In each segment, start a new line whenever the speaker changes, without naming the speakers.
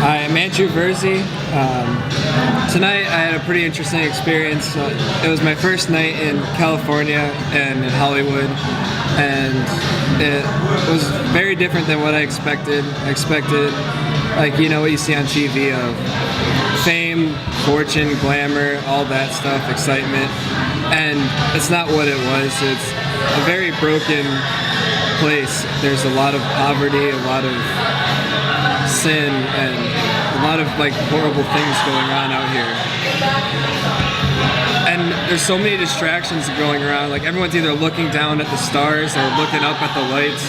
I'm Andrew Verzi. Tonight I had a pretty interesting experience. It was my first night in California and in Hollywood, and it was very different than what I expected. I expected, like, you know, what you see on TV of fame, fortune, glamour, all that stuff, excitement, and it's not what it was. It's a very broken place. There's a lot of poverty, a lot of sin, and a lot of like horrible things going on out here. And there's so many distractions going around. Like, everyone's either looking down at the stars or looking up at the lights,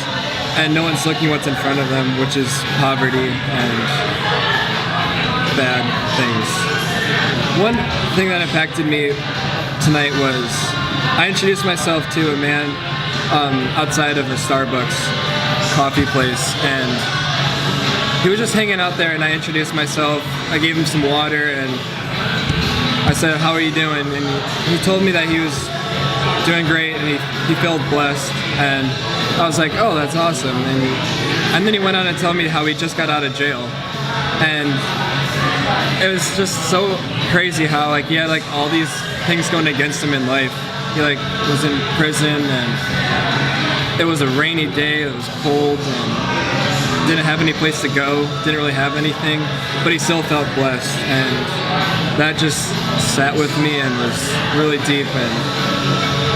and no one's looking what's in front of them, which is poverty and bad things. One thing that impacted me tonight was I introduced myself to a man outside of a Starbucks coffee place, and he was just hanging out there, and I introduced myself. I gave him some water, and I said, "How are you doing?" And he told me that he was doing great, and he felt blessed, and I was like, "Oh, that's awesome." And then he went on to tell me how he just got out of jail, and it was just so crazy how, like, he had like all these things going against him in life. He like was in prison, and it was a rainy day, it was cold, and didn't have any place to go, didn't really have anything, but he still felt blessed, and that just sat with me and was really deep and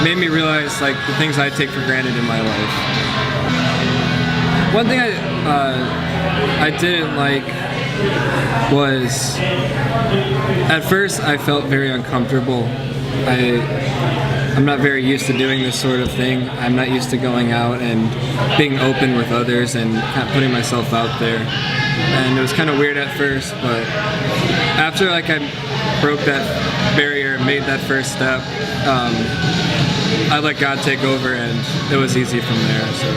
made me realize like the things I take for granted in my life. One thing I didn't like was, at first I felt very uncomfortable. I'm not very used to doing this sort of thing. I'm not used to going out and being open with others and kind of putting myself out there. And it was kind of weird at first, but after like I broke that barrier, made that first step, I let God take over, and it was easy from there. So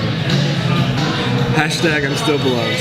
#I'm still beloved.